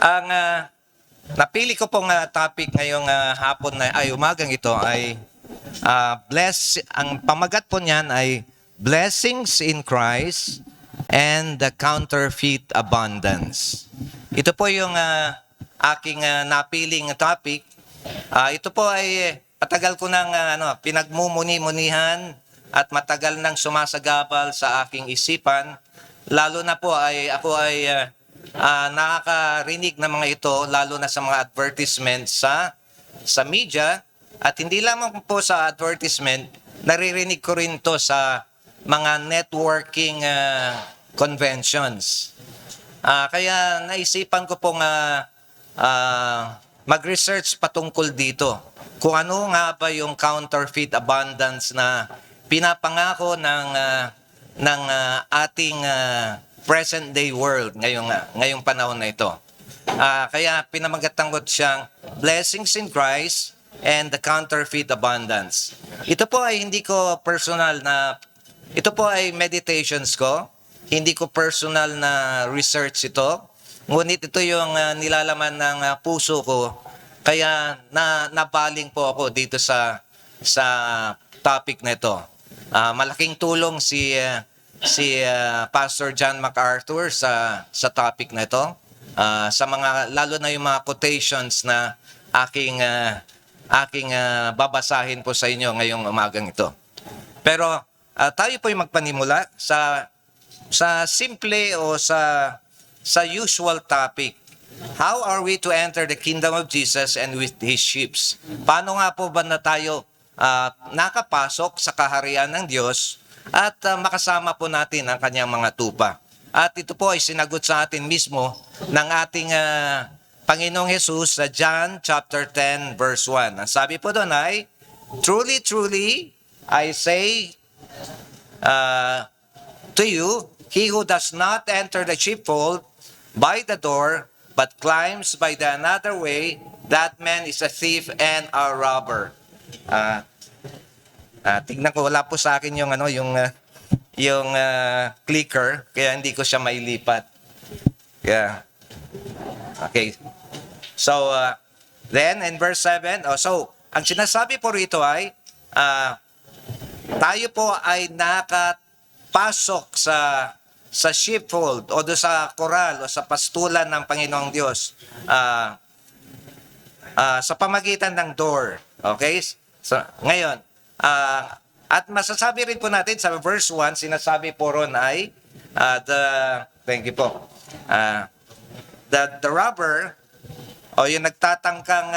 Ang napili ko pong topic ngayong hapon na ay umagang ito ay ang pamagat po niyan ay Blessings in Christ and the Counterfeit Abundance. Ito po yung aking napiling topic. Ito po ay matagal ko nang pinagmumuni-munihan at matagal nang sumasagabal sa aking isipan. Lalo na po ay ako ay nakakarinig ng mga ito lalo na sa mga advertisement sa media, at hindi lamang po sa advertisement, naririnig ko rin to sa mga networking conventions. Kaya naisipan ko pong mag-research patungkol dito. Kung ano nga ba yung counterfeit abundance na pinapangako ng ating present day world ngayong panahon na ito. Kaya pinamagatan ko siyang Blessings in Christ and the Counterfeit Abundance. Ito po ay hindi ko personal na, ito po ay meditations ko. Hindi ko personal na research ito. Ngunit ito yung nilalaman ng puso ko. Kaya nabaling po ako dito sa topic na ito. Malaking tulong si Pastor John MacArthur sa topic na ito. Sa mga lalo na yung mga quotations na aking babasahin po sa inyo ngayong umagang ito. Pero tayo po yung magpanimula sa simple o sa usual topic. How are we to enter the kingdom of Jesus and with His sheep? Paano nga po ba na tayo nakapasok sa kaharian ng Diyos at makasama po natin ang kanyang mga tupa? At ito po ay sinagot sa atin mismo ng ating Panginoong Jesus sa John chapter 10 verse 1. Ang sabi po doon ay, Truly, truly, I say to you, he who does not enter the sheepfold by the door, but climbs by the another way, that man is a thief and a robber. Tignan ko, wala po sa akin yung clicker, kaya hindi ko siya mailipat. Yeah. Okay. So then in verse 7, so ang sinasabi po rito ay tayo po ay nakapasok sa sheepfold o do sa koral o sa pastulan ng Panginoong Diyos sa pamagitan ng door. Okay? So ngayon, at masasabi rin po natin sa verse 1, sinasabi po ron ay thank you po. The robber o yung nagtatangkang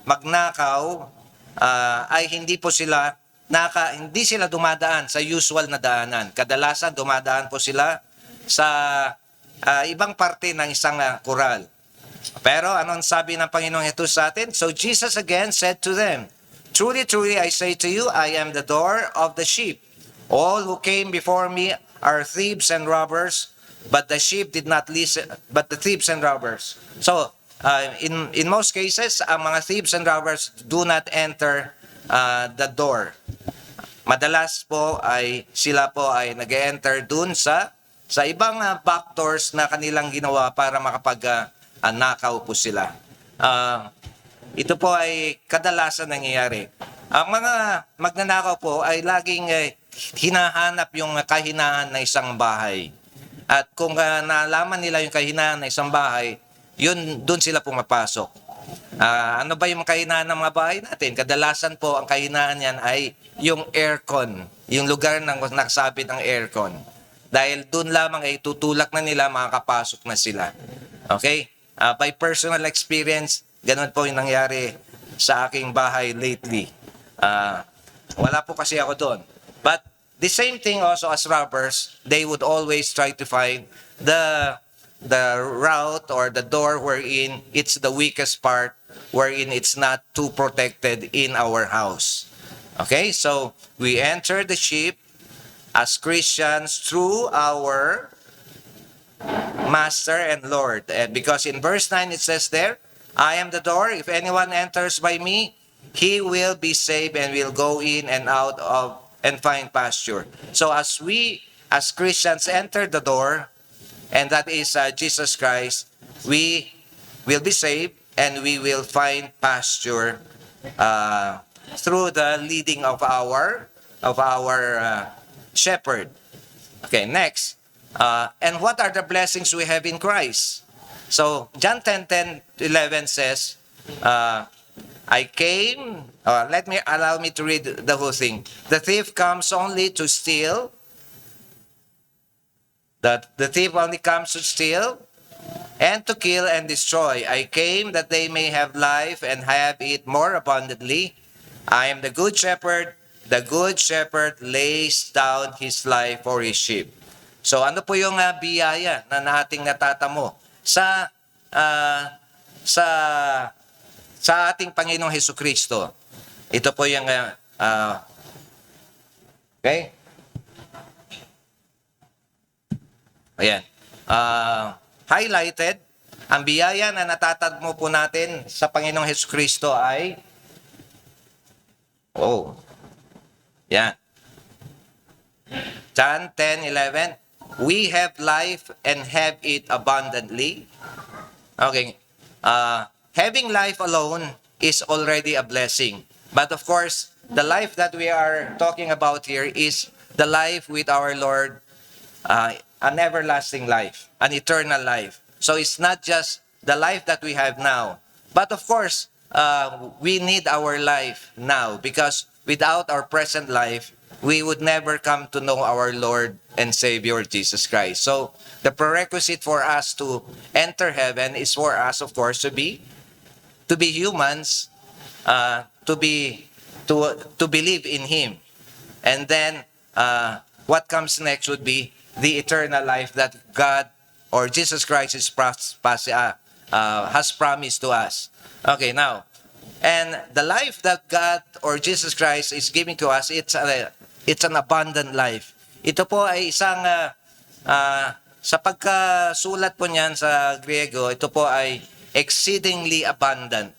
magnakaw ay hindi sila dumadaan sa usual na daanan. Kadalasan dumadaan po sila sa ibang parte ng isang koral. Pero anong sabi ng Panginoong Jesus sa atin? So Jesus again said to them, Truly, truly, I say to you, I am the door of the sheep. All who came before me are thieves and robbers, but the sheep did not listen, but the thieves and robbers. So, in most cases, ang mga thieves and robbers do not enter the door. Madalas po ay sila po ay nag-enter dun sa ibang back doors na kanilang ginawa para nakaw po sila. Ito po ay kadalasan nangyayari. Ang mga magnanakaw po ay laging hinahanap yung kahinaan ng isang bahay. At kung nalaman nila yung kahinaan ng isang bahay, doon sila pumapasok. Ano ba yung kahinaan ng mga bahay natin? Kadalasan po ang kahinaan yan ay yung aircon, yung lugar ng nakasabit ng aircon. Dahil doon lamang ay tutulak na nila, makakapasok na sila. Okay? By personal experience, ganun po yung nangyari sa aking bahay lately. Wala po kasi ako doon. But the same thing also as robbers, they would always try to find the route or the door wherein it's the weakest part, wherein it's not too protected in our house. Okay, so we enter the sheep as Christians through our Master and Lord. And because in verse 9 it says there, I am the door. If anyone enters by me, he will be saved and will go in and out of and find pasture. So as we, as Christians, enter the door, and that is Jesus Christ, we will be saved and we will find pasture through the leading of our shepherd. Okay, next. And what are the blessings we have in Christ? So, John 10:11 says, I came, allow me to read the whole thing. The thief comes only to steal. The thief only comes to steal and to kill and destroy. I came that they may have life and have it more abundantly. I am the good shepherd. The good shepherd lays down his life for his sheep. So ano po yung biyaya na ating natatamo sa ating Panginoong Hesukristo? Ito po yung okay? Ayan. Highlighted, ang biyaya na natatagmo po natin sa Panginoong Hesukristo ay yan. John 10:11, we have life and have it abundantly. Okay. Having life alone is already a blessing. But of course, the life that we are talking about here is the life with our Lord, an everlasting life, an eternal life. So it's not just the life that we have now. But of course, we need our life now because without our present life, we would never come to know our Lord and Savior Jesus Christ. So the prerequisite for us to enter heaven is for us, of course, to be humans, to believe in Him, and then what comes next would be the eternal life that God or Jesus Christ has promised to us. Okay, now, and the life that God or Jesus Christ is giving to us, it's an abundant life. Ito po ay isang, sa pagkasulat po niyan sa Griego, ito po ay exceedingly abundant.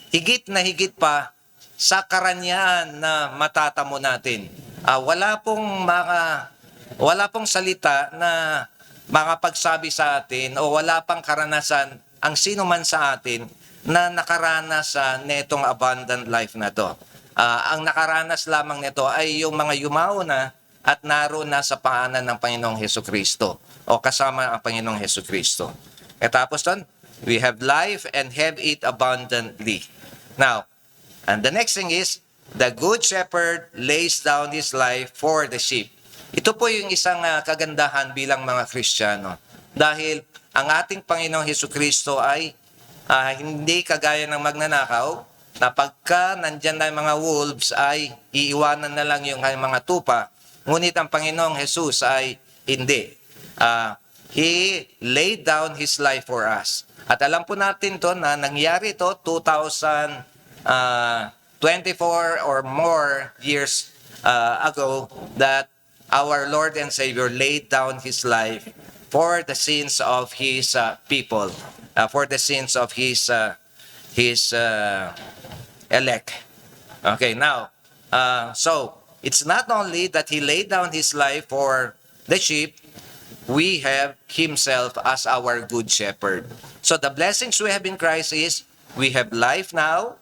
Higit na higit pa sa karangyaan na matatamo natin. Wala pong salita na makapagsabi sa atin o wala pang karanasan ang sino man sa atin na nakaranas sa netong abundant life na to. Ang nakaranas lamang nito ay yung mga yumao na at naroon na sa paanan ng Panginoong Hesukristo o kasama ang Panginoong Hesukristo. Tapos doon, we have life and have it abundantly. Now, and the next thing is, the good shepherd lays down his life for the sheep. Ito po yung isang kagandahan bilang mga Kristiyano. Dahil ang ating Panginoong Hesukristo ay hindi kagaya ng magnanakaw, na pagka nandyan na yung mga wolves ay iiwanan na lang yung mga tupa. Ngunit ang Panginoong Jesus ay hindi. He laid down His life for us. At alam po natin to na nangyari to 2024 or more years ago that our Lord and Savior laid down His life for the sins of His people, for the sins of His elect. Okay, now, so it's not only that He laid down His life for the sheep, we have Himself as our good shepherd. So the blessings we have in Christ is we have life now.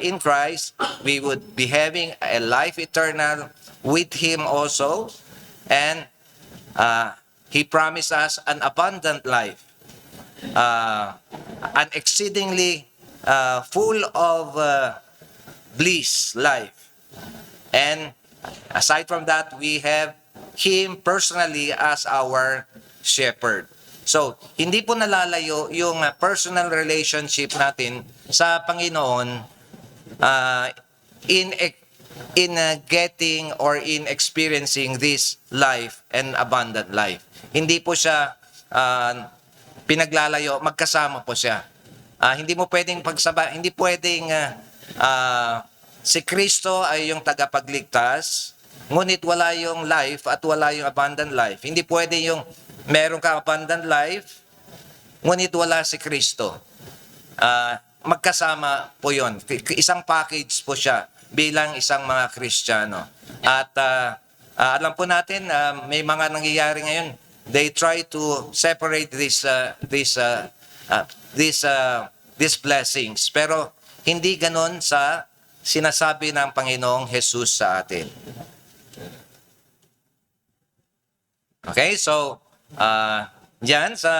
In Christ, we would be having a life eternal with Him also. And He promised us an abundant life, an exceedingly full of bliss life. And aside from that, we have Him personally as our shepherd. So, hindi po nalalayo yung personal relationship natin sa Panginoon in getting or in experiencing this life and abundant life. Hindi po siya pinaglalayo, magkasama po siya. Hindi mo pwedeng hindi pwedeng si Kristo ay yung tagapagligtas, ngunit wala yung life at wala yung abundant life. Hindi pwede yung meron ka abundant life, ngunit wala si Kristo. Magkasama po yun. Isang package po siya bilang isang mga Kristiyano. At alam po natin, may mga nangyayari ngayon they try to separate these blessings. Pero hindi ganon sa sinasabi ng Panginoong Jesus sa atin. Okay, so yan sa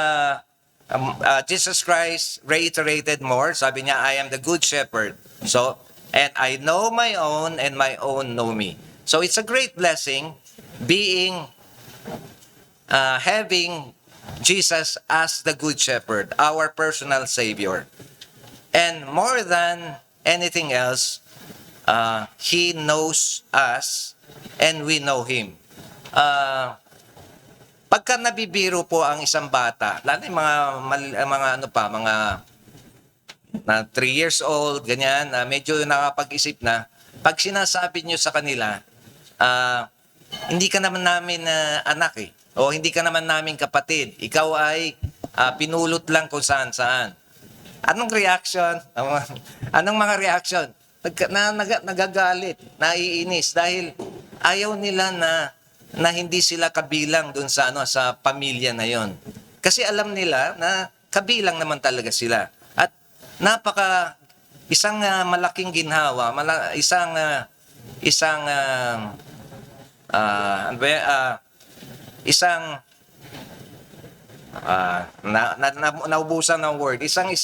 Jesus Christ reiterated more. Sabi niya, I am the good shepherd. So, and I know my own and my own know me. So it's a great blessing being having Jesus as the good shepherd, our personal savior. And more than anything else, he knows us and we know him. Pagka nabibiro po ang isang bata, lalo yung mga na 3 years old, ganyan, medyo nakapag-isip na, pag sinasabi nyo sa kanila, hindi ka naman namin anak eh, o hindi ka naman namin kapatid, ikaw ay pinulot lang kung saan-saan. Anong reaction? Anong mga reaction? Nagagalit, naiinis dahil ayaw nila na hindi sila kabilang dun sa sa pamilya na yon. Kasi alam nila na kabilang naman talaga sila. At isang malaking ginhawa, naubusan ng word, isang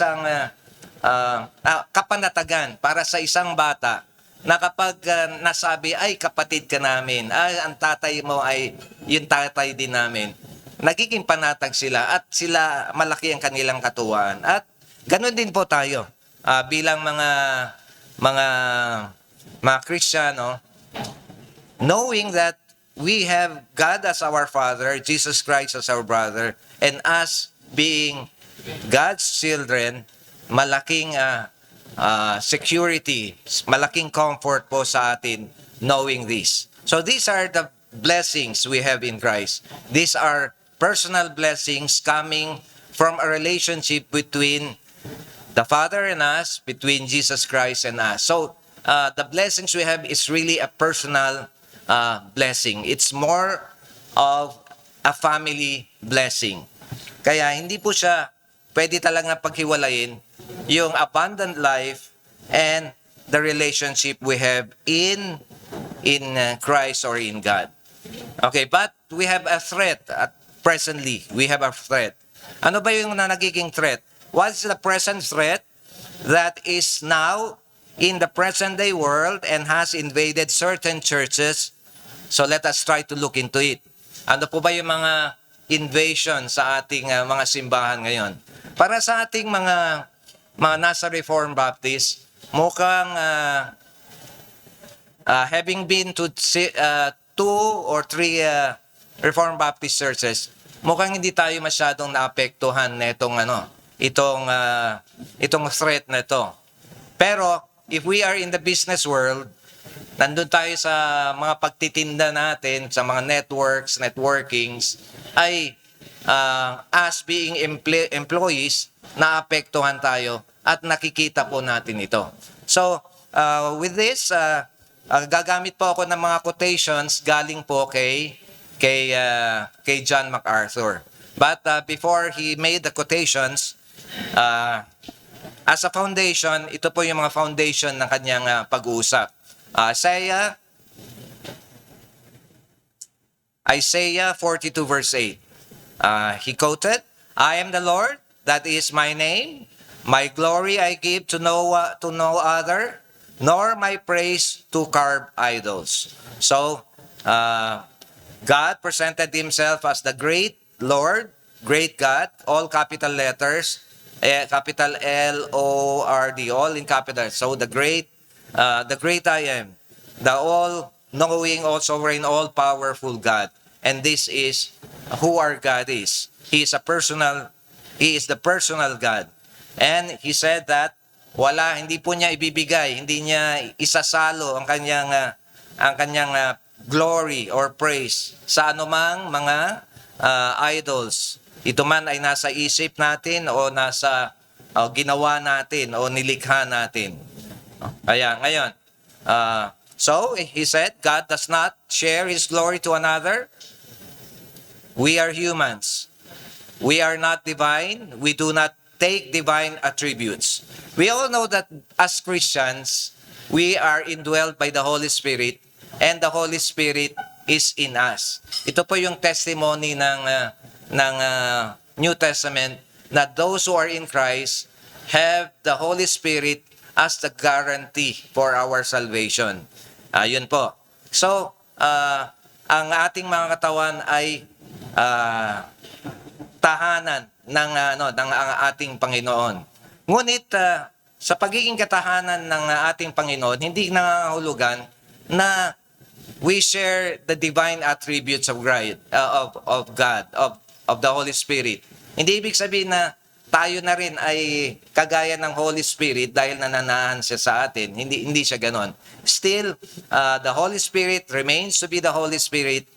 kapanatagan para sa isang bata na kapag nasabi, ay kapatid ka namin, ay ang tatay mo ay yung tatay din namin, nagiging panatag sila at sila malaki ang kanilang katuwaan. At ganun din po tayo bilang mga Kristiyano, knowing that we have God as our Father, Jesus Christ as our brother, and us being God's children, malaking security, malaking comfort po sa atin knowing this. So these are the blessings we have in Christ. These are personal blessings coming from a relationship between the Father and us, between Jesus Christ and us. So the blessings we have is really a personal blessing. It's more of a family blessing. Kaya hindi po siya pwede talaga paghiwalayin yung abundant life and the relationship we have in Christ or in God. Okay, but we have a threat presently. We have a threat. Ano ba yung nagiging threat? What is the present threat that is now in the present day world and has invaded certain churches? So let us try to look into it. Ano po ba yung mga invasion sa ating mga simbahan ngayon? Para sa ating mga nasa Reformed Baptist, mukhang having been to 2 or 3 Reformed Baptist churches, mukhang hindi tayo masyadong naapektuhan netong itong threat na ito. Pero if we are in the business world, nandun tayo sa mga pagtitinda natin, sa mga networkings, ay as being employees, naapektuhan tayo at nakikita po natin ito. So, with this, gagamit po ako ng mga quotations galing po kay John MacArthur. But before he made the quotations, as a foundation, ito po yung mga foundation ng kanyang pag-uusap. Isaiah 42 verse 8. He quoted, I am the Lord, that is my name. My glory I give to no other, nor my praise to carved idols. So, God presented himself as the great Lord, great God, all capital letters, capital L-O-R-D, all in capital. So, the great I am, the all-knowing, all-sovereign, all-powerful God. And this is who our God is. He is the personal God. And he said that hindi po niya ibibigay, hindi niya isasalo ang kanyang glory or praise sa anumang mga idols. Ito man ay nasa isip natin o nasa ginawa natin o nilikha natin. Kaya ngayon, so he said, God does not share His glory to another. We are humans. We are not divine. We do not take divine attributes. We all know that as Christians, we are indwelled by the Holy Spirit and the Holy Spirit is in us. Ito po yung testimony ng New Testament na those who are in Christ have the Holy Spirit as the guarantee for our salvation. Yun po. So, ang ating mga katawan ay tahanan ng ating Panginoon. Ngunit sa pagiging katahanan ng ating Panginoon, hindi nangangahulugan na we share the divine attributes of God, of the Holy Spirit. Hindi ibig sabihin na tayo na rin ay kagaya ng Holy Spirit dahil nananahan siya sa atin. Hindi siya ganon. Still, the Holy Spirit remains to be the Holy Spirit,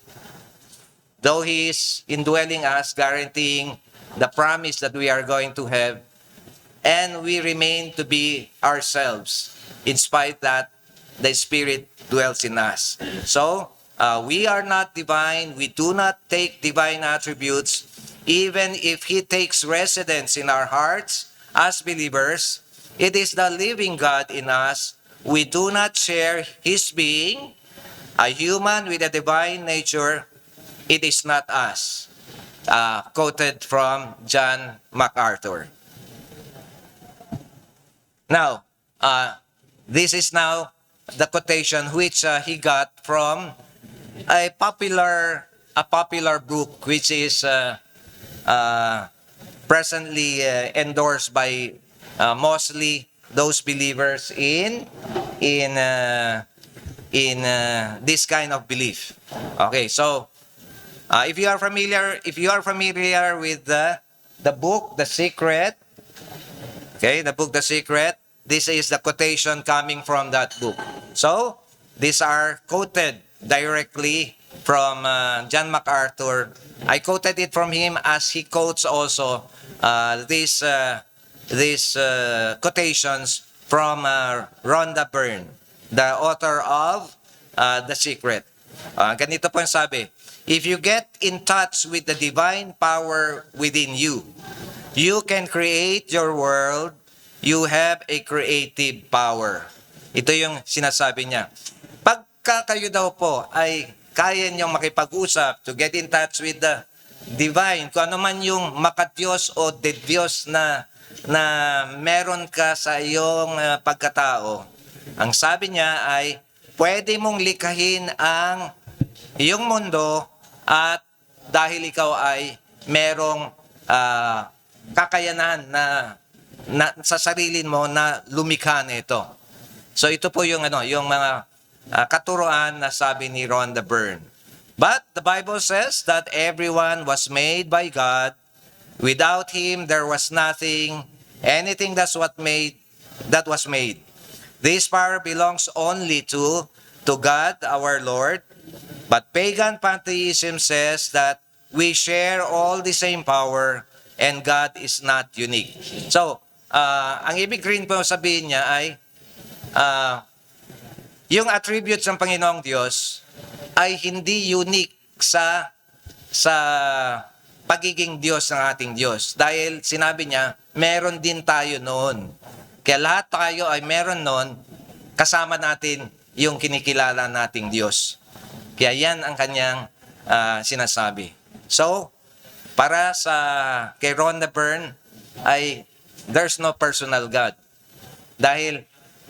though He is indwelling us, guaranteeing the promise that we are going to have, and we remain to be ourselves, in spite that the Spirit dwells in us. So, we are not divine. We do not take divine attributes. Even if He takes residence in our hearts as believers, it is the living God in us. We do not share His being. A human with a divine nature, it is not us. Quoted from John MacArthur. Now, this is now the quotation which he got from a popular book which is presently endorsed by mostly those believers in this kind of belief. Okay, so if you are familiar with the book The Secret, okay, the book The Secret, this is the quotation coming from that book. So these are quoted directly from John MacArthur. I quoted it from him as he quotes also these quotations from Rhonda Byrne, the author of The Secret. Ganito po yung sabi, if you get in touch with the divine power within you, you can create your world. You have a creative power. Ito yung sinasabi niya. Pagka kayo daw po ay kaya niyong makipag-usap to get in touch with the divine, kung ano man yung makadiyos o de Diyos na meron ka sa iyong pagkatao, ang sabi niya ay pwede mong likhain ang iyong mundo at dahil ikaw ay merong kakayanan na sa sarili mo na lumikha nito. So ito po yung mga katuruan na sabi ni Rhonda Byrne. But the Bible says that everyone was made by God. Without Him there was nothing, anything that was made. This power belongs only to God, our Lord. But pagan pantheism says that we share all the same power and God is not unique. So, ang ibig rin po sabihin niya ay yung attributes ng Panginoong Diyos ay hindi unique sa pagiging Diyos ng ating Diyos. Dahil sinabi niya, meron din tayo noon. Kaya lahat tayo ay meron noon, kasama natin yung kinikilala nating Diyos. Kaya yan ang kanyang sinasabi. So, para kay Rhonda Byrne ay there's no personal God. Dahil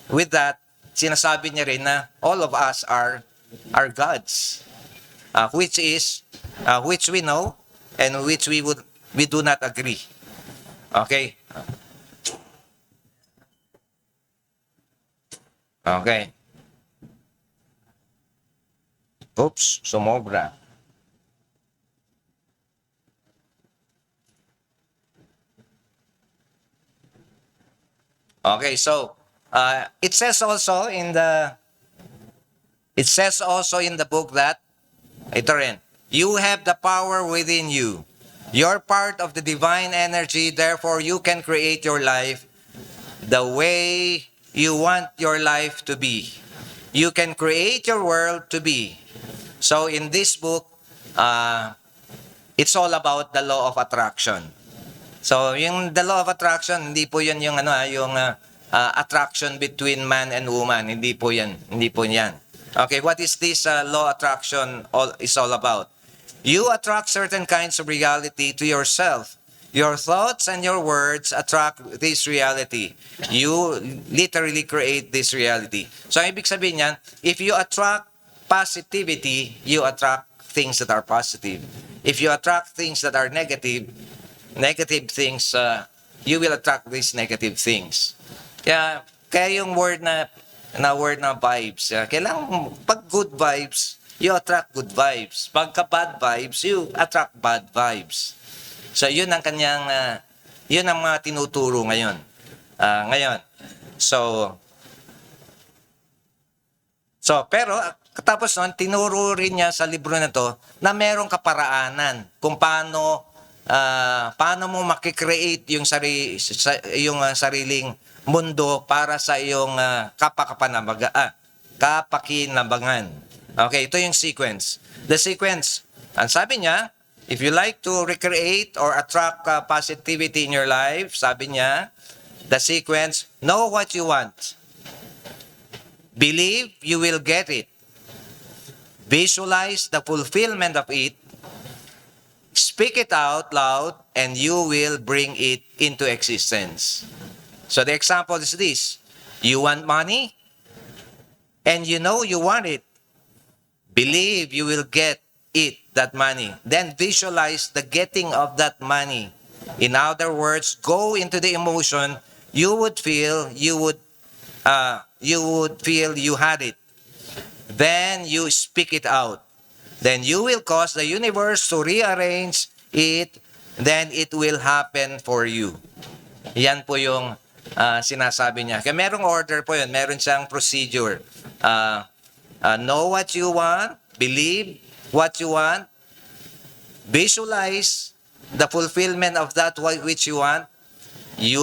with that, sinasabi niya rin na all of us are gods, which we know and which we do not agree. Okay? Okay. Oops, sumobra. Okay, so it says also in the book that ito rin, you have the power within you. You're part of the divine energy, therefore you can create your life the way you want your life to be. You can create your world to be. So in this book, It's all about the law of attraction. So, yung the law of attraction, hindi po yan yung attraction between man and woman. Hindi po yan. Hindi po yan. Okay, what is this law attraction is all about? You attract certain kinds of reality to yourself. Your thoughts and your words attract this reality. You literally create this reality. So, ibig sabihin yan, if you attract positivity, you attract things that are positive. If you attract things that are negative things, you will attract these negative things. Kaya yung word na vibes, kailangan pag good vibes, you attract good vibes. Pagka bad vibes, you attract bad vibes. So yun ang kanyang, yun ang mga tinuturo ngayon. Pero katapos nun, tinuro rin niya sa libro na to na merong kaparaanan kung paano mo makikreate yung sariling mundo para sa iyong kapakinabangan. Okay, ito yung sequence. The sequence, ang sabi niya, if you like to recreate or attract positivity in your life, sabi niya, the sequence, know what you want. Believe you will get it. Visualize the fulfillment of it. Speak it out loud and you will bring it into existence. So the example is this. You want money and you know you want it. Believe you will get it, that money. Then visualize the getting of that money. In other words, go into the emotion you would feel you had it. Then you speak it out. Then you will cause the universe to rearrange it. Then it will happen for you. Yan po yung sinasabi niya. Kaya merong order po yun. Meron siyang procedure. Know what you want. Believe what you want. Visualize the fulfillment of that which you want. You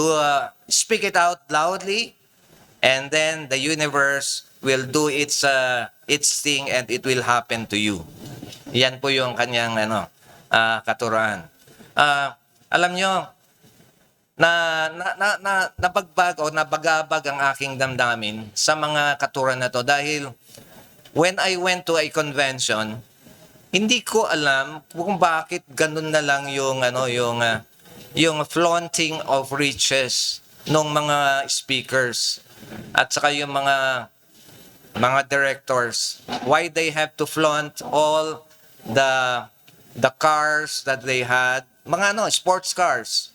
speak it out loudly. And then the universe will do its thing and it will happen to you. Yan po yung kanyang katuruan. Alam nyo, nabagbag o nabagabag ang aking damdamin sa mga katuruan na to dahil when I went to a convention, hindi ko alam kung bakit ganun na lang yung flaunting of riches ng mga speakers at saka yung mga directors. Why they have to flaunt all the cars that they had, mga sports cars.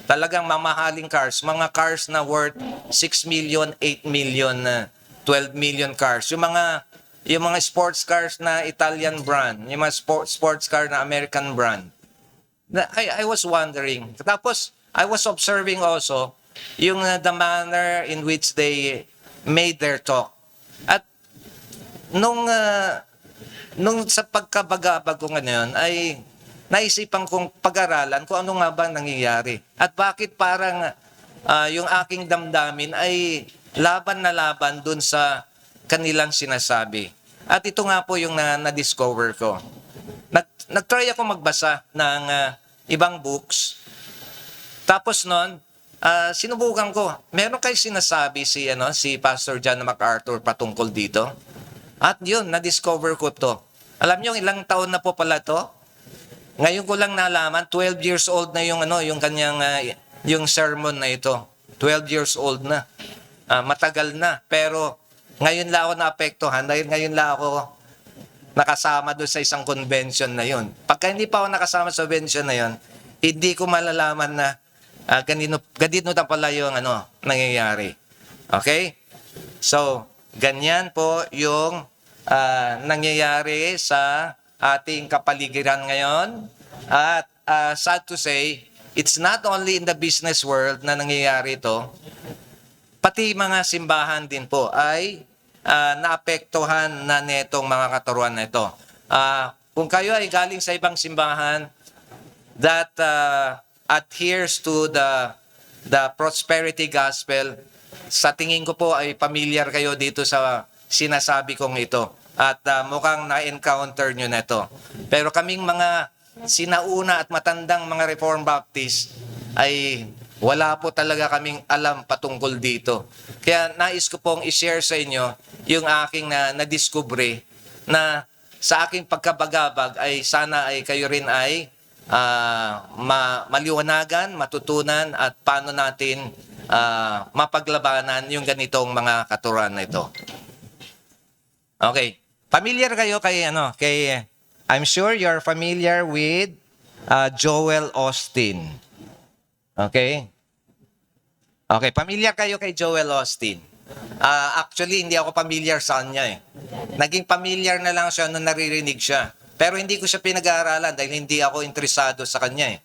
Talagang mamahaling cars, mga cars na worth 6 million, 8 million, 12 million cars. Yung mga sports cars na Italian brand, yung mga sports car na American brand. I was wondering. Tapos I was observing also yung the manner in which they made their talk. At nung sa pagkabagabag ko ngayon ay naisipan kong pag-aralan kung ano nga ba nangyayari. At bakit parang yung aking damdamin ay laban na laban dun sa kanilang sinasabi. At ito nga po yung na-discover ko. Nag-try ako magbasa ng ibang books. Tapos nun, sinubukan ko. Meron kayo sinasabi si Pastor John MacArthur patungkol dito? At yun, na-discover ko to. Alam niyo, ilang taon na po pala to? Ngayon ko lang nalaman, 12 years old na yung kanyang, yung sermon na ito. 12 years old na. Matagal na. Pero ngayon lang ako naapektuhan dahil ngayon lang ako nakasama doon sa isang convention na yun. Pagka hindi pa ako nakasama sa convention na yun, hindi ko malalaman na ganito na pala yung nangyayari. Okay? So, ganyan po yung nangyayari sa ating kapaligiran ngayon. At sad to say, it's not only in the business world na nangyayari ito, pati mga simbahan din po ay naapektuhan na netong mga katuruan na ito. Kung kayo ay galing sa ibang simbahan that adheres to the prosperity gospel, sa tingin ko po ay familiar kayo dito sa sinasabi kong ito. At mukhang na-encounter nyo na ito. Pero kaming mga sinauna at matandang mga Reformed Baptist ay wala po talaga kaming alam patungkol dito. Kaya nais ko pong i-share sa inyo yung aking nadiskubre na sa aking pagkabagabag ay sana ay kayo rin ay maliwanagan, matutunan at paano natin mapaglabanan yung ganitong mga katuruan na ito. Okay. Familiar kayo kay I'm sure you're familiar with Joel Austin. Okay? Okay, familiar kayo kay Joel Austin. Actually, hindi ako familiar sa kanya eh. Naging familiar na lang siya nung naririnig siya. Pero hindi ko siya pinag-aaralan dahil hindi ako interesado sa kanya eh.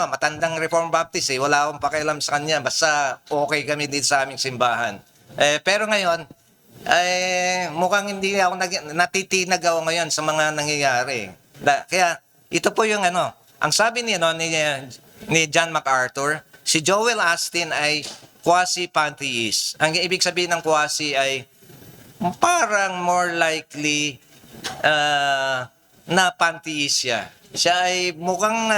Matandang Reformed Baptist eh. Wala akong pakialam sa kanya. Basta okay kami din sa aming simbahan. Pero ngayon, mukhang hindi ako natitinag ako ngayon sa mga nangyayari. Kaya ito po yung ang sabi ni John MacArthur, si Joel Austin ay quasi-pantheist. Ang ibig sabihin ng quasi ay parang more likely na pantheist siya. Siya ay mukhang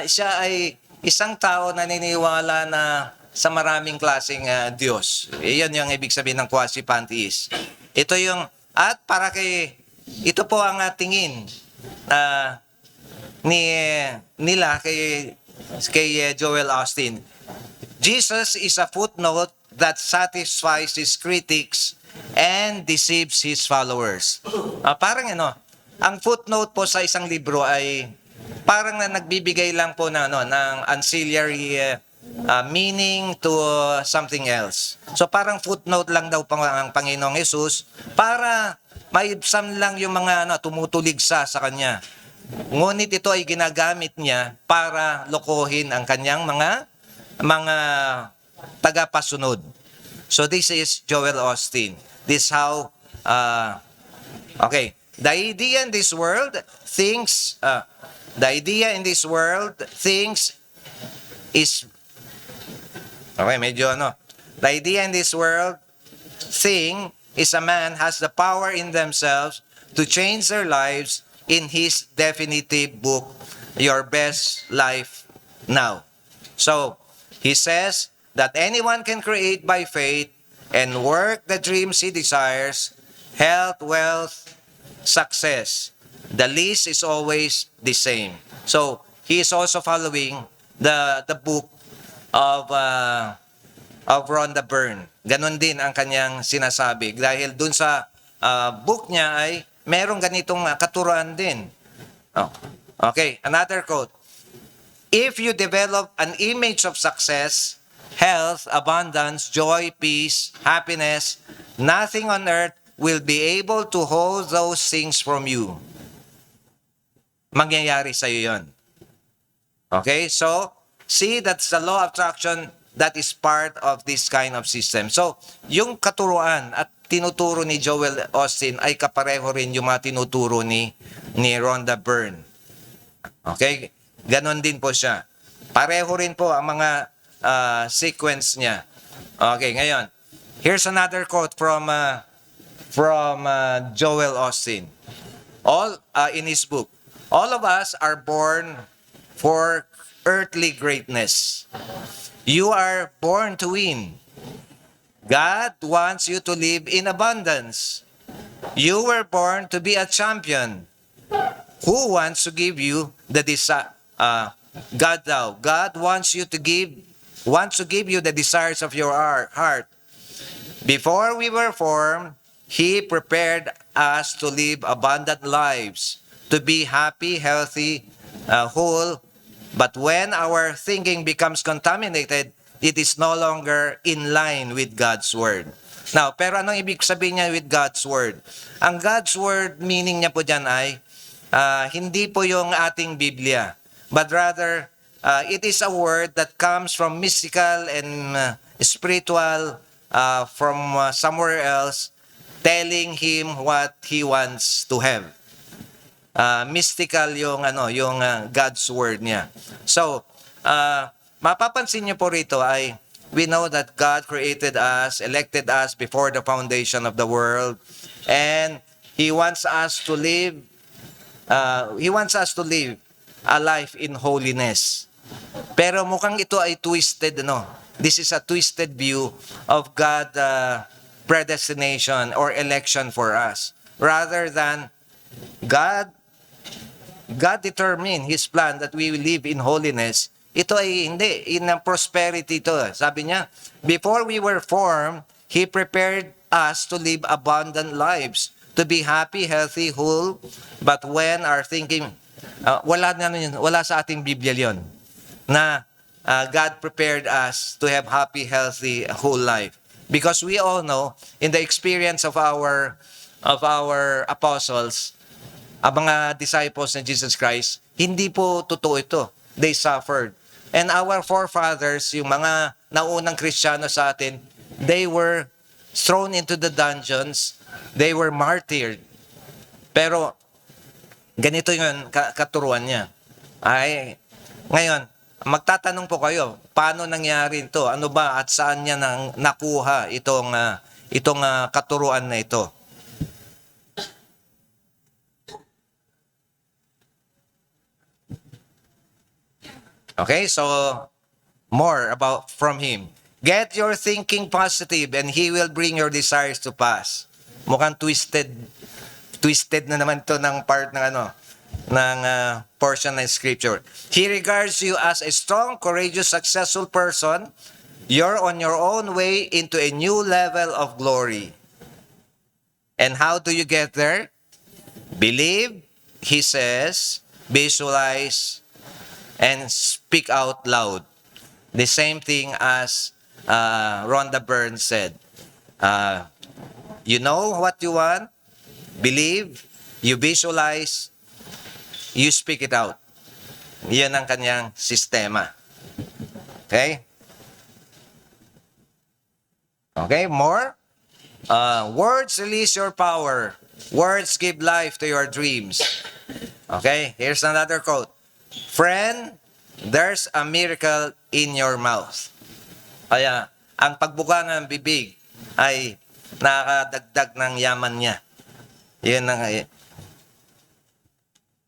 siya ay isang tao na naniniwala na sa maraming klaseng Diyos. Iyon yung ibig sabihin ng quasi-pantheist. Ito yung, at para ito po ang tingin nila kay Joel Austin. Jesus is a footnote that satisfies his critics and deceives his followers. Parang ang footnote po sa isang libro ay parang nagbibigay lang po ng ancillary meaning to something else. So parang footnote lang daw ang Panginoong Hesus para maibsan lang yung mga tumutuligsa sa kanya. Ngunit ito ay ginagamit niya para lokohin ang kanyang mga tagapasunod. So this is Joel Austin. This how the idea in this world thinks is the idea in this world thing is a man has the power in themselves to change their lives in his definitive book, Your Best Life Now. So, he says that anyone can create by faith and work the dreams he desires, health, wealth, success. The list is always the same. So, he is also following the book of Rhonda Byrne. Ganon din ang kanyang sinasabi. Dahil dun sa book niya ay merong ganitong katuruan din. Okay, another quote. If you develop an image of success, health, abundance, joy, peace, happiness, nothing on earth will be able to hold those things from you. Mangyayari sa iyo yun. Okay, so see, that's the law of attraction that is part of this kind of system. So, yung katuruan at tinuturo ni Joel Austin ay kapareho rin yung mga tinuturo ni Rhonda Byrne. Okay? Ganon din po siya. Pareho rin po ang mga sequence niya. Okay, ngayon. Here's another quote from Joel Austin. In his book. All of us are born for earthly greatness. You are born to win. God wants you to live in abundance. You were born to be a champion. Who wants to give you the desire? God wants you to give you the desires of your heart. Before we were formed, He prepared us to live abundant lives, to be happy, healthy, whole. But when our thinking becomes contaminated, it is no longer in line with God's Word. Now, pero anong ibig sabihin niya with God's Word? Ang God's Word, meaning niya po dyan ay, hindi po yung ating Biblia, but rather, it is a word that comes from mystical and spiritual, from somewhere else, telling him what he wants to have. Mystical yung God's Word niya. So, mapapansin niyo po rito ay we know that God created us, elected us before the foundation of the world, and He wants us to live He wants us to live a life in holiness. Pero mukhang ito ay twisted, no? This is a twisted view of God predestination or election for us. Rather than God determined His plan that we will live in holiness. Ito ay hindi, in prosperity ito. Sabi niya, before we were formed, He prepared us to live abundant lives, to be happy, healthy, whole. But when our thinking, wala sa ating Biblia yon na God prepared us to have happy, healthy, whole life. Because we all know, in the experience of our apostles, ang mga disciples ng Jesus Christ, hindi po totoo ito. They suffered. And our forefathers, yung mga naunang Kristiyano sa atin, they were thrown into the dungeons. They were martyred. Pero, ganito yung katuruan niya. Ngayon, magtatanong po kayo, paano nangyari ito? Ano ba at saan niya nakuha itong katuruan na ito? Okay, so more about from him. Get your thinking positive and he will bring your desires to pass. Mukhang twisted na naman to ng part ng portion ng scripture. He regards you as a strong, courageous, successful person. You're on your own way into a new level of glory. And how do you get there? Believe, he says, visualize, and speak out loud. The same thing as Rhonda Byrne said. You know what you want, believe, you visualize, you speak it out. Yan ang kanyang sistema. Okay? Okay, more? Words release your power. Words give life to your dreams. Okay, here's another quote. Friend, there's a miracle in your mouth. Kaya, ang pagbuka ng bibig ay nakadagdag ng yaman niya. Yun ang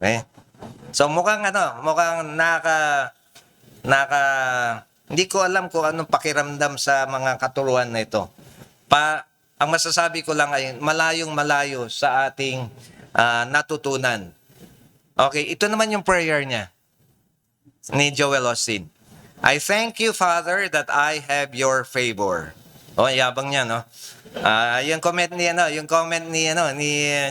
okay? So mukhang hindi ko alam kung anong pakiramdam sa mga katuruan na ito. Ang masasabi ko lang ay malayong malayo sa ating natutunan. Okay, ito naman yung prayer niya ni Joel Osteen. I thank you, Father, that I have your favor. Yabang niya, no? Yung comment ni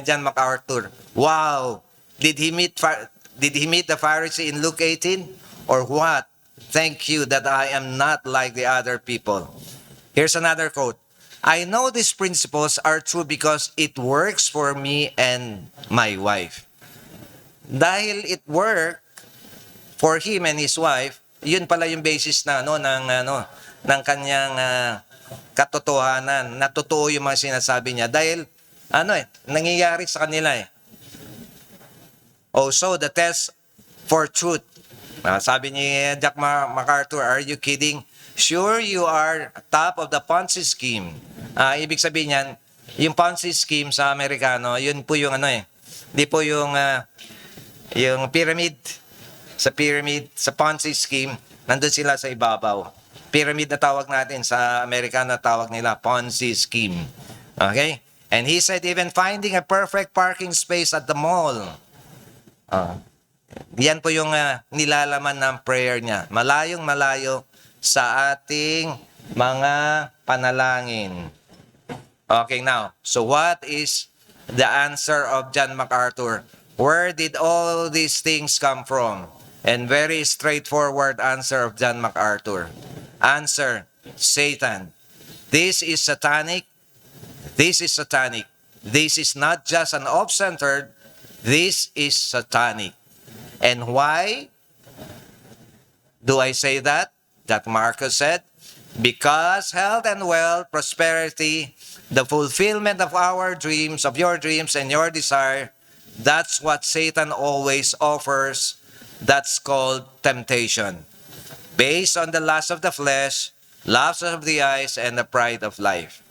John MacArthur. Wow! Did he meet the Pharisee in Luke 18 or what? Thank you that I am not like the other people. Here's another quote. I know these principles are true because it works for me and my wife. Dahil it worked for him and his wife, yun pala yung basis ng kanyang katotohanan. Natotoo yung mga sinasabi niya dahil nangyayari sa kanila eh. Also, the test for truth. Sabi ni Jack MacArthur, are you kidding? Sure, you are top of the Ponzi scheme. Ibig sabihin yan, yung Ponzi scheme sa Amerikano, yun po yung di po yung pyramid. Sa Ponzi scheme, nandun sila sa ibabaw. Pyramid na tawag natin, sa Amerikano tawag nila Ponzi scheme. Okay? And he said, even finding a perfect parking space at the mall. Yan po yung nilalaman ng prayer niya. Malayong malayo sa ating mga panalangin. Okay, now, so what is the answer of John MacArthur? Where did all these things come from? And very straightforward answer of John MacArthur. Answer, Satan. This is satanic. This is satanic. This is not just an off-centered. This is satanic. And why do I say that? That Marcus said, because health and wealth, prosperity, the fulfillment of our dreams, of your dreams and your desire, that's what Satan always offers. That's called temptation. Based on the lust of the flesh, lust of the eyes, and the pride of life.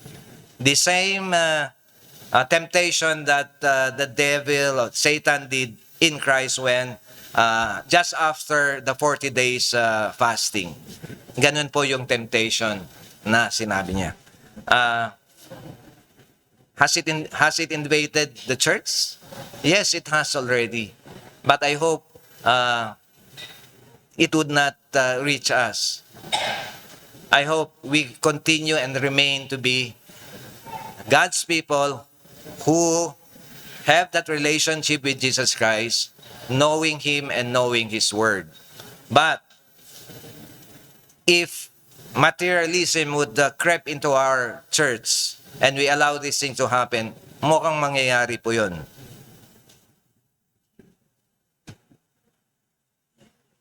The same temptation that the devil or Satan did in Christ when just after the 40 days fasting. Ganun po yung temptation na sinabi niya. Has it invaded the church? Yes, it has already. But I hope it would not reach us. I hope we continue and remain to be God's people who have that relationship with Jesus Christ, knowing Him and knowing His Word. But if materialism would creep into our church and we allow this thing to happen, mukhang mangyayari po yun.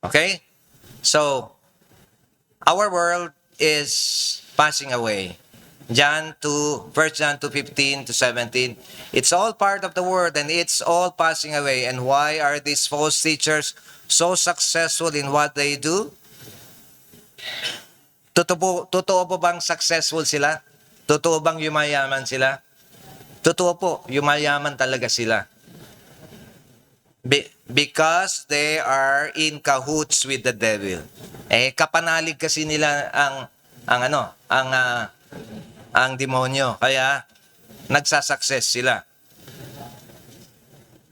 Okay? So, our world is passing away. 1 John 2:15 to 17. It's all part of the world and it's all passing away. And why are these false teachers so successful in what they do? Totoo po bang successful sila? Totoo bang yumayaman sila? Totoo po, yumayaman talaga sila. Because they are in cahoots with the devil. Kapanalig kasi nila ang demonyo. Kaya nagsasucess sila.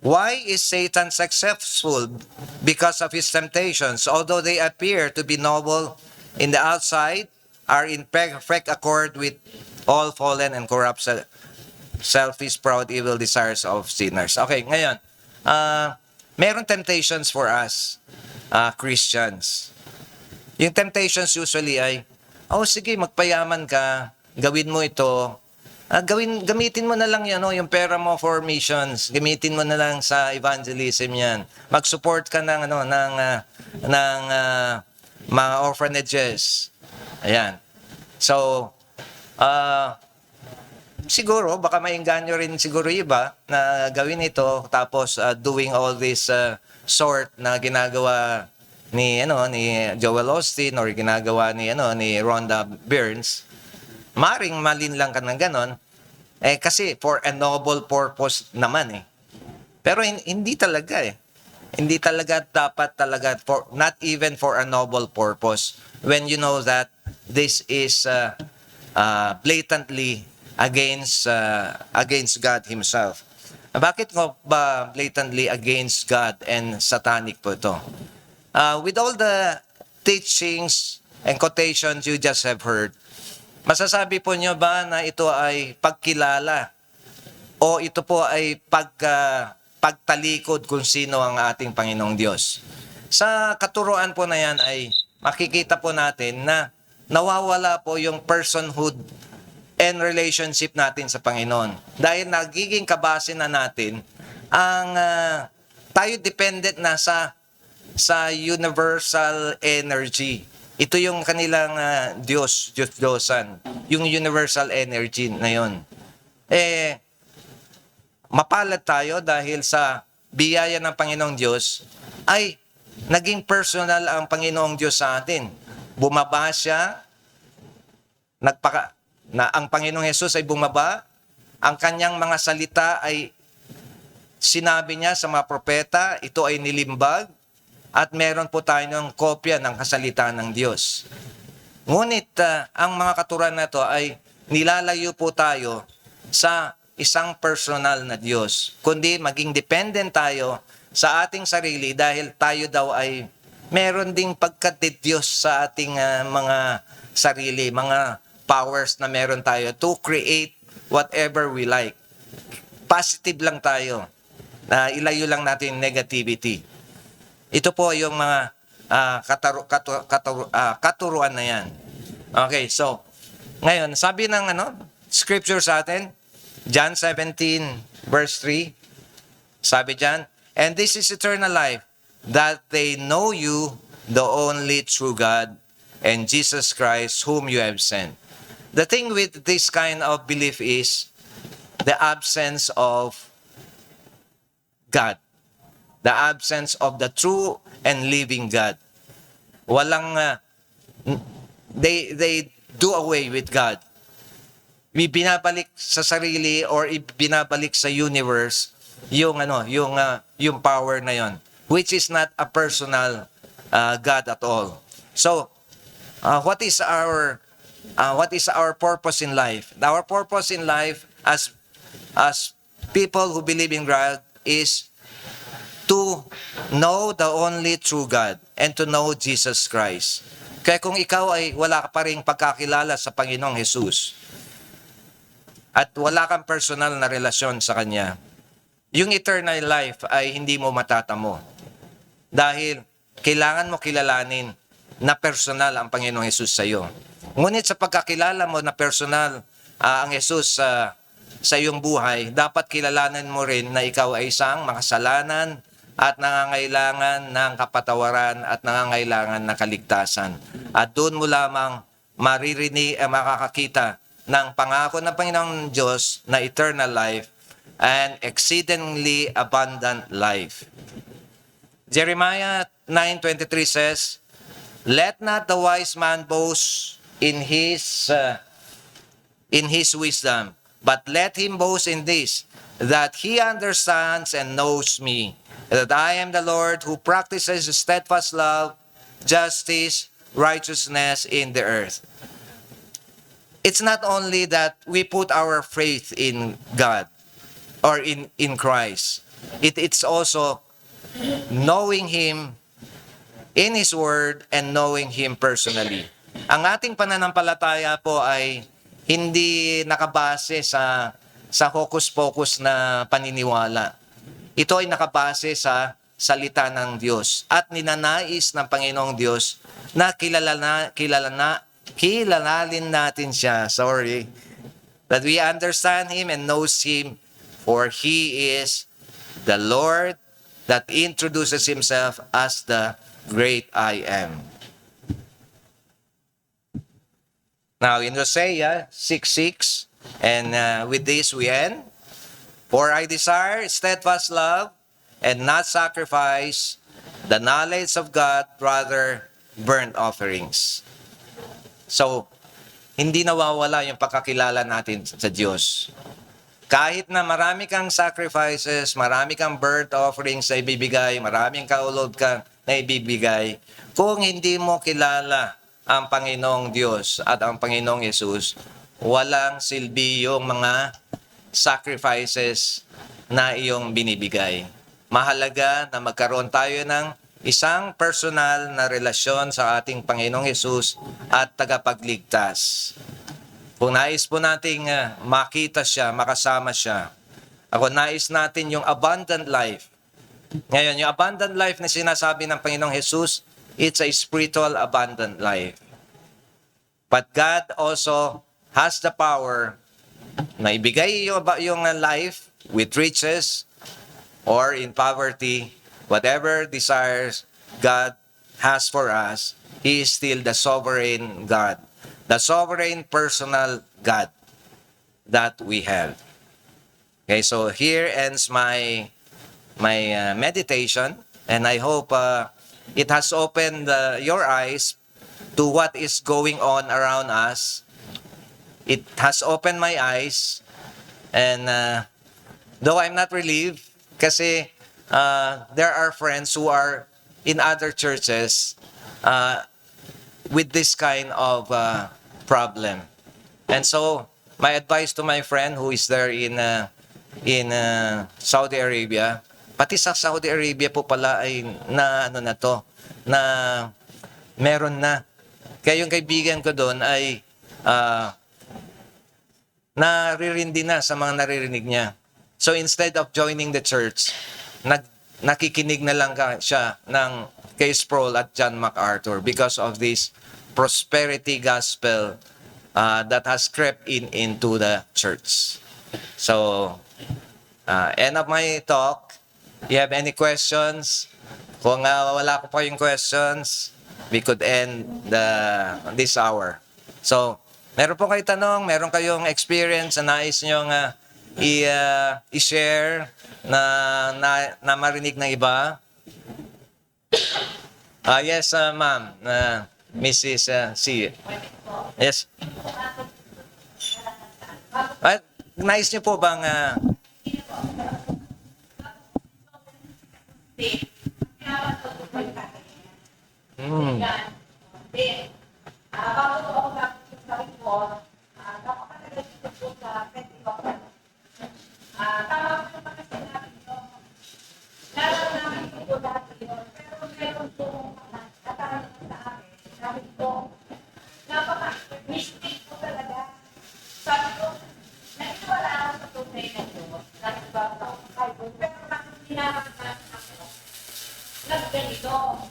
Why is Satan successful? Because of his temptations. Although they appear to be noble in the outside, are in perfect accord with all fallen and corrupt, selfish, proud, evil desires of sinners. Okay, ngayon, meron temptations for us, Christians. Yung temptations usually ay, sige, magpayaman ka, gawin mo ito, gamitin mo na lang yan, yung pera mo for missions, gamitin mo na lang sa evangelism yan. Mag-support ka ng mga orphanages. Ayan. So, siguro, baka maingganyo rin siguro iba na gawin ito tapos doing all this sort na ginagawa ni Joel Osteen or ginagawa ni Rhonda Burns. Maring malin lang ka ng ganon kasi for a noble purpose naman Pero hindi talaga Hindi talaga dapat talaga not even for a noble purpose when you know that this is blatantly against God Himself. Bakit nga ba blatantly against God and satanic po ito? With all the teachings and quotations you just have heard, masasabi po nyo ba na ito ay pagkilala o ito po ay pagtalikod kung sino ang ating Panginoong Diyos? Sa katuruan po na yan ay makikita po natin na nawawala po yung personhood and relationship natin sa Panginoon. Dahil nagiging kabase na natin ang tayo dependent na sa universal energy. Ito yung kanilang Diyosan, yung universal energy na yun. Mapalad tayo dahil sa biyaya ng Panginoong Diyos ay naging personal ang Panginoong Diyos sa atin. Bumaba siya, ang Panginoong Hesus ay bumaba, ang kanyang mga salita ay sinabi niya sa mga propeta, ito ay nilimbag, at meron po tayo ng kopya ng kasalita ng Diyos. Ngunit ang mga katuruan na ito ay nilalayo po tayo sa isang personal na Diyos, kundi maging dependent tayo sa ating sarili dahil tayo daw ay meron ding pagkadiyos sa ating mga sarili, mga powers na meron tayo to create whatever we like. Positive lang tayo. Ilayo lang natin negativity. Ito po yung mga katuruan na yan. Okay, so, ngayon, sabi ng scripture sa atin, John 17, verse 3, sabi dyan, and this is eternal life, that they know you, the only true God, and Jesus Christ, whom you have sent. The thing with this kind of belief is the absence of God. The absence of the true and living God. Walang, they do away with God. Binabalik sa sarili or binabalik sa universe yung power na yon, which is not a personal God at all. So, what is our purpose in life? Our purpose in life as people who believe in God is to know the only true God and to know Jesus Christ. Kaya kung ikaw ay wala ka pa ring pagkakilala sa Panginoong Jesus at wala kang personal na relasyon sa Kanya, yung eternal life ay hindi mo matatamo. Dahil kailangan mo kilalanin na personal ang Panginoong Jesus sa iyo. Ngunit sa pagkakilala mo na personal ang Jesus sa iyong buhay, dapat kilalanin mo rin na ikaw ay isang makasalanan at nangangailangan ng kapatawaran at nangangailangan ng kaligtasan. At doon mo lamang makakakita ng pangako ng Panginoong Diyos na eternal life and exceedingly abundant life. Jeremiah 9:23 says, "Let not the wise man boast in his wisdom, but let him boast in this, that he understands and knows me, that I am the Lord who practices steadfast love, justice, righteousness in the earth." It's not only that we put our faith in God or in Christ. It's also knowing Him in His Word and knowing Him personally. Ang ating pananampalataya po ay hindi nakabase sa hocus-pocus na paniniwala. Ito ay nakabase sa salita ng Diyos at ninanais ng Panginoong Diyos na kilalalin natin siya, that we understand Him and knows Him, for He is the Lord that introduces Himself as the great I am. Now in Hosea 6:6, and with this we end. "For I desire steadfast love and not sacrifice, the knowledge of God rather burnt offerings." So, hindi nawawala yung pagkakilala natin sa Diyos. Kahit na marami kang sacrifices, marami kang burnt offerings na ibibigay, maraming kaulod ka na ibibigay, kung hindi mo kilala ang Panginoong Diyos at ang Panginoong Yesus, walang silbi yung mga sacrifices na iyong binibigay. Mahalaga na magkaroon tayo ng isang personal na relasyon sa ating Panginoong Yesus at tagapagligtas. Kung nais po nating makita siya, makasama siya, kung nais natin yung abundant life. Ngayon, yung abundant life na sinasabi ng Panginoong Yesus, it's a spiritual abundant life. But God also has the power na ibigay yung life with riches or in poverty, whatever desires God has for us, He is still the sovereign God, the sovereign personal God that we have. Okay, so here ends my meditation, and I hope it has opened your eyes to what is going on around us. It has opened my eyes, and though I'm not relieved, kasi there are friends who are in other churches with this kind of problem. And so, my advice to my friend who is there in Saudi Arabia, pati sa Saudi Arabia po pala ay na meron na. Kaya yung kaibigan ko doon ay naririndi na sa mga naririnig niya. So instead of joining the church, nakikinig na lang siya ng kay Sproul at John MacArthur because of this prosperity gospel that has crept into the church. So, end of my talk. You have any questions? Kung wala ko pa yung questions, we could end this hour. So, meron po kayo tanong, meron kayong experience na nais nyo i-share na marinig ng iba? Yes, ma'am. Mrs. C. Yes. Nais nyo po bang Yan. Then, bago po ako nakikita sa report, napakalaga dito po sa festival. Tama po yung mga sinabi nyo. Nalalaman ko po dati yun. Pero meron po natanong sa akin. Sabi ko, napaka-mistake po talaga. Sabi ko, nagsiwala ako sa tunay na Diyos. Nagbaba ako sa Bible. Pero bakit hinarap ako? Nagganito.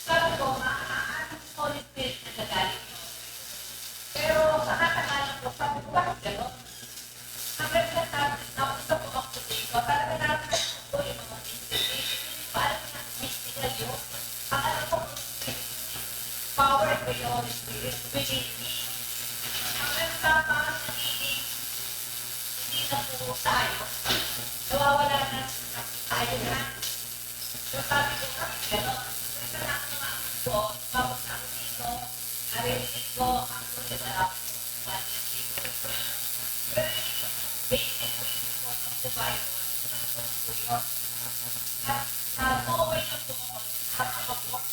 Sabi ko, maaaring Holy Spirit na nagaling. Pero sa katagalan ko, sabi ko, bakit gano'n? Ang representative na gusto ko ako dito, talaga natin ko yung mga mystical. Parang na mystical yun. Ang alam ko, power of the Holy Spirit within me. Ang representative hindi na po tayo. Nawawala na tayo na. So sabi ko, bakit gano'n? So, tapos ako dito, narinig ko ang sulit pero ito, basic principles of the Bible, na-okay na po ako sa kapag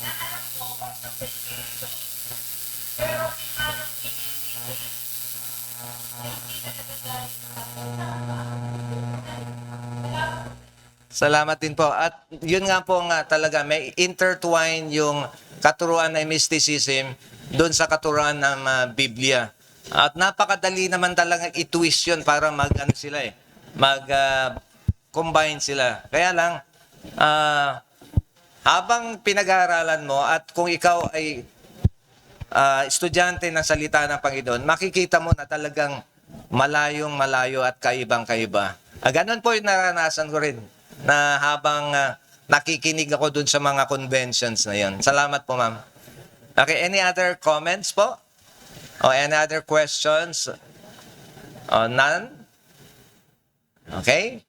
na alam ko of the Spirit. Pero pinanong pinipili, hindi na nagagaling Salamat din po. At yun nga po nga talaga, may intertwine yung katuruan ng mysticism doon sa katuruan ng Biblia. At napakadali naman talaga i-twist yun para combine sila. Kaya lang, habang pinag-aaralan mo at kung ikaw ay estudyante ng salita ng Panginoon, makikita mo na talagang malayong malayo at kaibang-kaiba. Ganon po yung naranasan ko rin na habang nakikinig ako dun sa mga conventions na yun. Salamat po, ma'am. Okay, any other comments po? O any other questions? None? Okay.